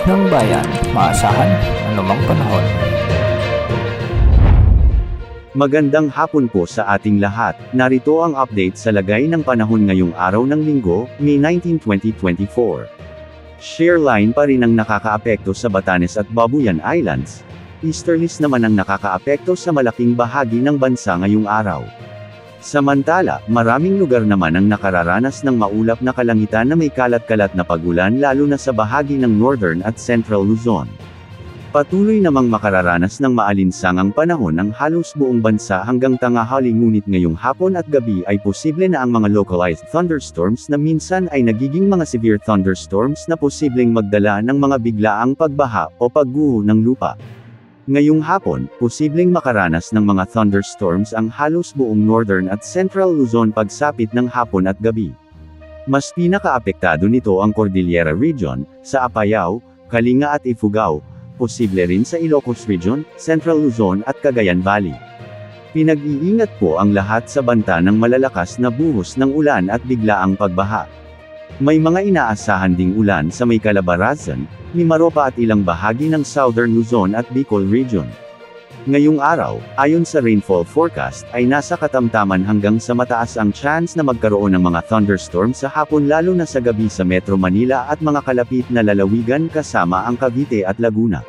ng bayan, maasahan anumang panahon. Magandang hapon po sa ating lahat. Narito ang update sa lagay ng panahon ngayong araw ng Linggo, May 19, 2024. Shear line pa rin ang nakakaapekto sa Batanes at Babuyan Islands. Easterlies naman ang nakakaapekto sa malaking bahagi ng bansa ngayong araw. Samantala, maraming lugar naman ang nakararanas ng maulap na kalangitan na may kalat-kalat na pag-ulan lalo na sa bahagi ng Northern at Central Luzon. Patuloy namang makararanas ng maalinsangang panahon ang halos buong bansa hanggang tanghali, ngunit ngayong hapon at gabi ay posible na ang mga localized thunderstorms na minsan ay nagiging mga severe thunderstorms na posibleng magdala ng mga biglaang pagbaha o pagguho ng lupa. Ngayong hapon, posibleng makaranas ng mga thunderstorms ang halos buong Northern at Central Luzon pagsapit ng hapon at gabi. Mas pinakaapektado nito ang Cordillera Region, sa Apayao, Kalinga at Ifugao, posible rin sa Ilocos Region, Central Luzon at Cagayan Valley. Pinag-iingat po ang lahat sa banta ng malalakas na buhos ng ulan at biglaang pagbaha. May mga inaasahan ding ulan sa may Calabarzon, Mimaropa at ilang bahagi ng Southern Luzon at Bicol Region. Ngayong araw, ayon sa rainfall forecast, ay nasa katamtaman hanggang sa mataas ang chance na magkaroon ng mga thunderstorms sa hapon lalo na sa gabi sa Metro Manila at mga kalapit na lalawigan kasama ang Cavite at Laguna.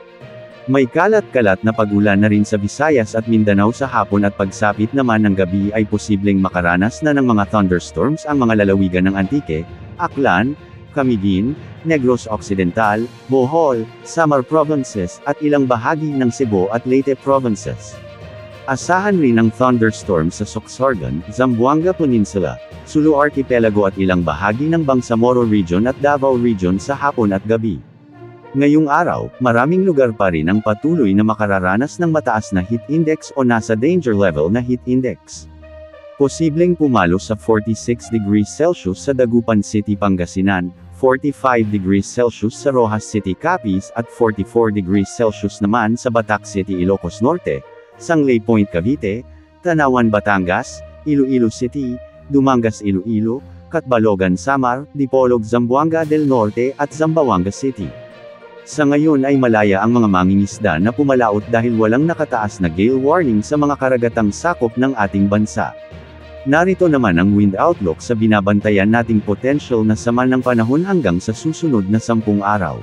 May kalat-kalat na pag-ulan na rin sa Visayas at Mindanao sa hapon at pagsapit naman ng gabi ay posibleng makaranas na ng mga thunderstorms ang mga lalawigan ng Antique, Aklan, Camiguin, Negros Occidental, Bohol, Samar Provinces, at ilang bahagi ng Cebu at Leyte Provinces. Asahan rin ang thunderstorms sa Sorsogon, Zamboanga Peninsula, Sulu Archipelago at ilang bahagi ng Bangsamoro Region at Davao Region sa hapon at gabi. Ngayong araw, maraming lugar pa rin ang patuloy na makararanas ng mataas na heat index o nasa danger level na heat index. Posibleng pumalo sa 46 degrees Celsius sa Dagupan City, Pangasinan, 45 degrees Celsius sa Rojas City, Capiz at 44 degrees Celsius naman sa Batac City, Ilocos Norte, Sangley Point, Cavite, Tanawan, Batangas, Iloilo City, Dumangas, Iloilo, Catbalogan, Samar, Dipolog, Zamboanga del Norte at Zamboanga City. Sa ngayon ay malaya ang mga mangingisda na pumalaot dahil walang nakataas na gale warning sa mga karagatang sakop ng ating bansa. Narito naman ang wind outlook sa binabantayan nating potential na sama ng panahon hanggang sa susunod na 10 araw.